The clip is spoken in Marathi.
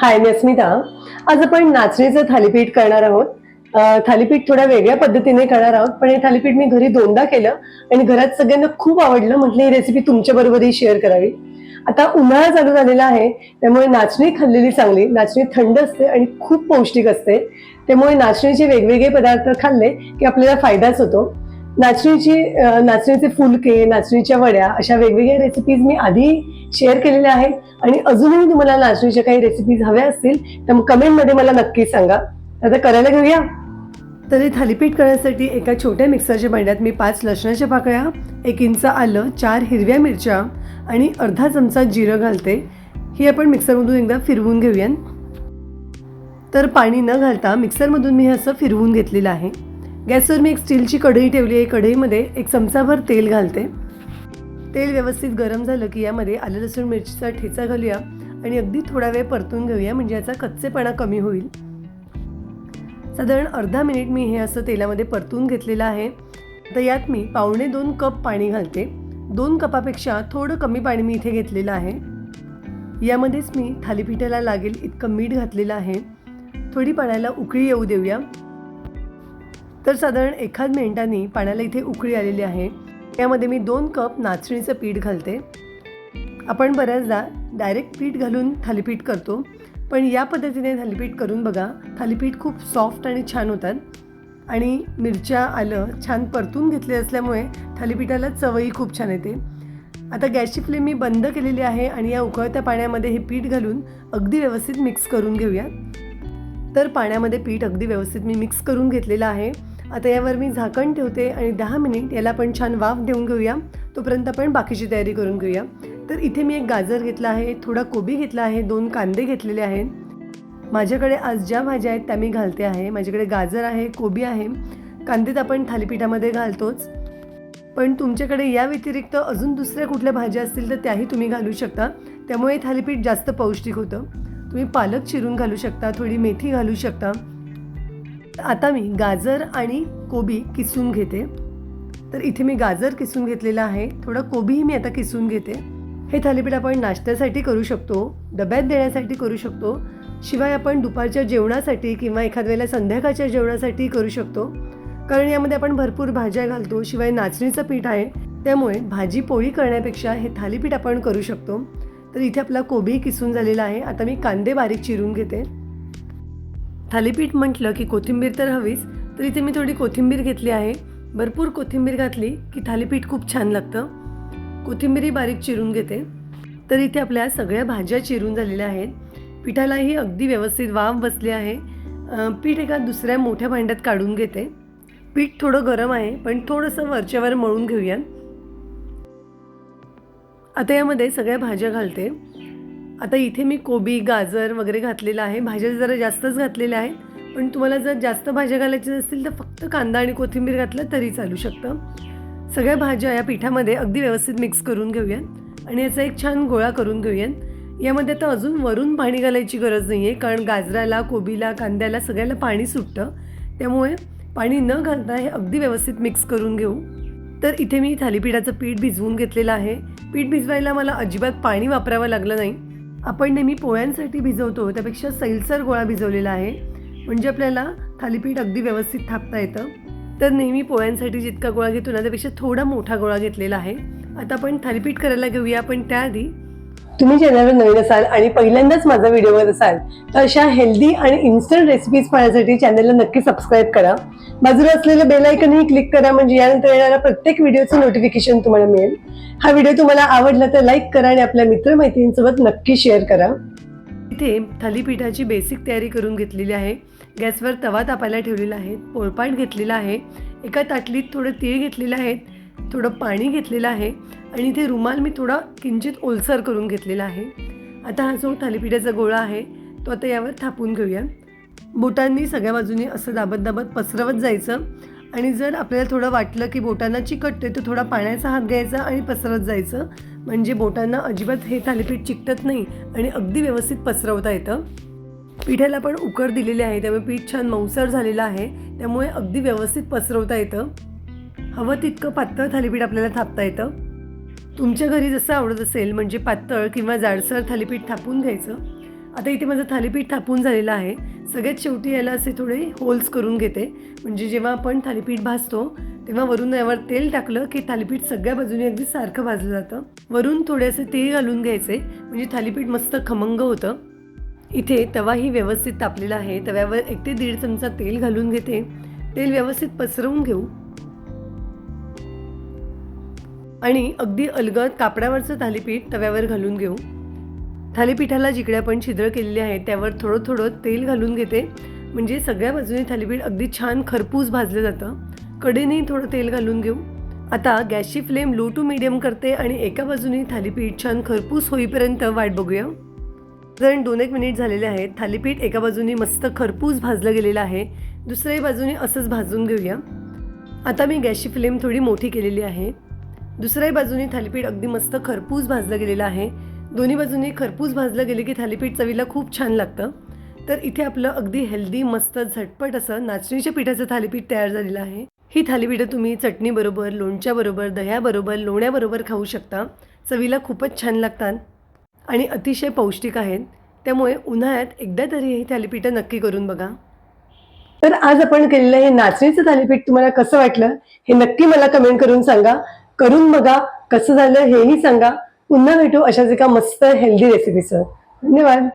हाय, मी अस्मिता. आज आपण नाचणीचं थालीपीठ करणार आहोत. थालीपीठ थोड्या वेगळ्या पद्धतीने करणार आहोत, पण हे थालीपीठ मी घरी दोनदा केलं आणि घरात सगळ्यांना खूप आवडलं. म्हटलं ही रेसिपी तुमच्याबरोबरही शेअर करावी. आता उन्हाळा चालू झालेला आहे, त्यामुळे नाचणी खाल्लेली चांगली. नाचणी थंड असते आणि खूप पौष्टिक असते, त्यामुळे नाचणीचे वेगवेगळे पदार्थ खाल्ले की आपल्याला फायदाच होतो. नाचणीचे फुलके, नाचणीच्या वड्या अशा वेगवेगळ्या रेसिपीज मी आधी शेअर केलेल्या आहेत आणि अजूनही तुम्हाला नाचणीच्या काही रेसिपीज हव्या असतील तर कमेंटमध्ये मला नक्की सांगा. आता करायला घेऊया. तर हे थालीपीठ करण्यासाठी एका छोट्या मिक्सरच्या भांड्यात मी 5 लसणाच्या पाकळ्या, 1 इंच आलं, 4 हिरव्या मिरच्या आणि अर्धा चमचा जिरं घालते. ही आपण मिक्सरमधून एकदा फिरवून घेऊया. तर पाणी न घालता मिक्सरमधून मी हे असं फिरवून घेतलेलं आहे. गॅसवर मी एक स्टीलची कढई ठेवली आहे. कढईमध्ये 1 चमचाभर तेल घालते. तेल व्यवस्थित गरम झालं की यामध्ये आलं लसूण मिरचीचा ठेचा घालूया आणि अगदी थोडा वेळ परतून घेऊया, म्हणजे याचा कच्चेपणा कमी होईल. साधारण अर्धा मिनिट मी हे असं तेलामध्ये परतून घेतलेलं आहे. तर यात मी 1.25 कप पाणी घालते. 2 कपापेक्षा थोडं कमी पाणी मी इथे घेतलेलं आहे. यामध्येच मी थालीपीठाला लागेल इतकं मीठ घातलेलं आहे. थोडी पाण्याला उकळी येऊ देऊया. तर साधारण 1 मिनिटांनी पाण्याला इथे उकळी आलेली आहे. यामध्ये मी 2 कप नाचणीचं पीठ घालते. आपण बऱ्याचदा डायरेक्ट पीठ घालून थालीपीठ करतो, पण या पद्धतीने थालीपीठ करून बघा. थालीपीठ खूप सॉफ्ट आणि छान होतात आणि मिरच्या, आलं छान परतून घेतले असल्यामुळे थालीपीठाला चवही खूप छान येते. आता गॅसची फ्लेम मी बंद केलेली आहे आणि या उकळत्या पाण्यामध्ये हे पीठ घालून अगदी व्यवस्थित मिक्स करून घेऊया. तर पाण्यामध्ये पीठ अगदी व्यवस्थित मी मिक्स करून घेतलेलं आहे. आता यावर मी झाकण ठेवते आणि 10 मिनिट याला आपण छान वाफ देऊन घेऊया. तोपर्यंत आपण बाकीची तयारी करून घेऊया. तर इथे मी एक गाजर घेतला आहे, थोडा कोबी घेतला आहे, 2 कांदे घेतलेले आहेत. माझ्याकडे आज ज्या भाज्या आहेत त्या मी घालते आहे. माझ्याकडे गाजर आहे, कोबी आहे. कांदे तर आपण थालीपीठामध्ये घालतोच, पण तुमच्याकडे या व्यतिरिक्त अजून दुसऱ्या कुठल्या भाज्या असतील तर त्याही तुम्ही घालू शकता. त्यामुळे थालीपीठ जास्त पौष्टिक होतं. तुम्ही पालक चिरून घालू शकता, थोडी मेथी घालू शकता. आता मी गाजर आणि कोबी किसून घेते. तर इथे मी गाजर किसून घेतलेला आहे. थोडा कोबीही मी आता किसून घेते. हे थालीपीठ आपण नाश्त्यासाठी करू शकतो, डब्यात देण्यासाठी करू शकतो, शिवाय आपण दुपारच्या जेवणासाठी किंवा एखाद्या वेळेला संध्याकाळच्या जेवणासाठी करू शकतो. कारण यामध्ये आपण भरपूर भाज्या घालतो, शिवाय नाचणीचं पीठ आहे, त्यामुळे भाजी पोळी करण्यापेक्षा हे थालीपीठ आपण करू शकतो. तर इथे आपला कोबी किसून झालेला आहे. आता मी कांदे बारीक चिरून घेते. थालीपीठ म्हटलं की कोथिंबीर तर हवीच, तर इथे मी थोडी कोथिंबीर घेतली आहे. भरपूर कोथिंबीर घातली की थालीपीठ खूप छान लागतं. कोथिंबीरही बारीक चिरून घेते. तर इथे आपल्या सगळ्या भाज्या चिरून झालेल्या आहेत. पिठालाही अगदी व्यवस्थित वाफ बसली आहे. पीठ एका दुसऱ्या मोठ्या भांड्यात काढून घेते. पीठ थोडं गरम आहे, पण थोडंसं वरच्यावर मळून घेऊया. आता यामध्ये सगळ्या भाज्या घालते. आता इथे मी कोबी, गाजर वगैरे घातलेलं आहे. भाज्या जरा जास्तच घातलेल्या आहेत, पण तुम्हाला जर जास्त भाज्या घालायच्या असतील तर फक्त कांदा आणि कोथिंबीर घातलं तरी चालू शकतं. सगळ्या भाज्या या पिठामध्ये अगदी व्यवस्थित मिक्स करून घेऊया आणि याचा एक छान गोळा करून घेऊया. यामध्ये आता अजून वरून पाणी घालायची गरज नाही आहे, कारण गाजराला, कोबीला, कांद्याला सगळ्याला पाणी सुटतं. त्यामुळे पाणी न घालता हे अगदी व्यवस्थित मिक्स करून घेऊ. तर इथे मी थालीपीठाचं पीठ भिजवून घेतलेलं आहे. पीठ भिजवायला मला अजिबात पाणी वापरावं लागलं नाही. आपण नेहमी पोळ्यांसाठी भिजवतो त्यापेक्षा सैलसर गोळा भिजवलेला आहे, म्हणजे आपल्याला थालीपीठ अगदी व्यवस्थित थापता येतं. तर नेहमी पोळ्यांसाठी जितका गोळा घेतो ना त्यापेक्षा थोडा मोठा गोळा घेतलेला आहे. आता आपण थालीपीठ करायला घेऊया. पण त्याआधी तुम्ही चॅनलवर नवीन असाल आणि पहिल्यांदाच माझा व्हिडिओ बघत असाल तर अशा हेल्दी आणि इन्स्टंट रेसिपीज पाहण्यासाठी चॅनलला नक्की सबस्क्राईब करा. बाजूला असलेलं बेल आयकनही क्लिक करा, म्हणजे यानंतर येणाऱ्या प्रत्येक व्हिडिओचं नोटिफिकेशन तुम्हाला मिळेल. हा व्हिडिओ तुम्हाला आवडला तर लाईक करा आणि आपल्या मित्रमैत्रिणींसोबत नक्की शेअर करा. इथे थालीपीठाची बेसिक तयारी करून घेतलेली आहे. गॅसवर तवा तापायला ठेवलेला आहे. पोळपाट घेतलेला आहे. एका ताटलीत थोडं तीळ घेतलेलं आहे, थोडं पाणी घेतलेलं आहे आणि इथे रुमाल मी थोडा किंचित ओलसर करून घेतलेला आहे. आता हा जो थालीपीठाचा गोळा आहे तो आता यावर थापून घेऊया. बोटांनी सगळ्या बाजूनी असं दाबत दाबत पसरवत जायचं आणि जर आपल्याला थोडं वाटलं की बोटांना चिकटते तर थोडा पाण्याचा हात घ्यायचा आणि पसरत जायचं, म्हणजे बोटांना अजिबात हे थालीपीठ चिकटत नाही आणि अगदी व्यवस्थित पसरवता येतं. पिठाला पण उकड दिलेली आहे, त्यामुळे पीठ छान मऊसर झालेलं आहे, त्यामुळे अगदी व्यवस्थित पसरवता येतं. हवं तितकं पातळ थालीपीठ आपल्याला थापता येतं. तुमच्या घरी जसं आवडत असेल, म्हणजे पातळ किंवा जाडसर थालीपीठ थापून घ्यायचं आता इथे माझं थालीपीठ थापून झालेलं आहे. सगळ्यात शेवटी याला असे थोडे होल्स करून घेते, म्हणजे जेव्हा आपण थालीपीठ भाजतो तेव्हा वरून यावर तेल टाकलं की थालीपीठ सगळ्या बाजूने अगदी सारखं भाजलं जातं. वरून थोडेसे तेल घालून घ्यायचे, म्हणजे थालीपीठ मस्त खमंग होतं. इथे तवाही व्यवस्थित तापलेला आहे. तव्यावर 1 ते 1.5 चमचा तेल घालून घेते. तेल व्यवस्थित पसरवून घेऊ आणि अगदी अलगद कापडावरचं थालीपीठ तव्यावर घालून घेऊ. थालीपीठाला जिकडे आपण छिद्र केलेले आहेत त्यावर थोडं थोडं तेल घालून घेते, म्हणजे सगळ्या बाजूने थालीपीठ अगदी छान खरपूस भाजलं जातं. कडेने थोडं तेल घालून घेऊ. आता गॅसची फ्लेम लो टू मीडियम करते आणि एका बाजूने थालीपीठ छान खरपूस होईपर्यंत वाट बघूया. जर 2-1 मिनिट झालेले आहेत. थालीपीठ एका बाजूने मस्त खरपूस भाजलं गेलेलं आहे. दुसऱ्याही बाजूने असंच भाजून घेऊया. आता मी गॅसची फ्लेम थोडी मोठी केलेली आहे. दुसऱ्याही बाजूने थालीपीठ अगदी मस्त खरपूस भाजलं गेलेलं आहे. दोन्ही बाजूनी खरपूस भाजलं गेले की थालीपीठ चवीला खूप छान लागतं. तर इथे आपलं अगदी हेल्दी मस्त झटपट असं नाचणीच्या पिठाचं थालीपीठ तयार झालेलं आहे. ही थालीपीठं तुम्ही चटणीबरोबर, लोणच्याबरोबर, दह्याबरोबर, लोण्याबरोबर खाऊ शकता. चवीला खूपच छान लागतात आणि अतिशय पौष्टिक आहेत. त्यामुळे उन्हाळ्यात एकदा तरी ही थालीपीठं नक्की करून बघा. तर आज आपण केलेलं हे नाचणीचं थालीपीठ तुम्हाला कसं वाटलं हे नक्की मला कमेंट करून सांगा. करून बघा, कसं झालं हेही सांगा. पुन्हा भेटू अशाच एका मस्त हेल्दी रेसिपीसह. धन्यवाद.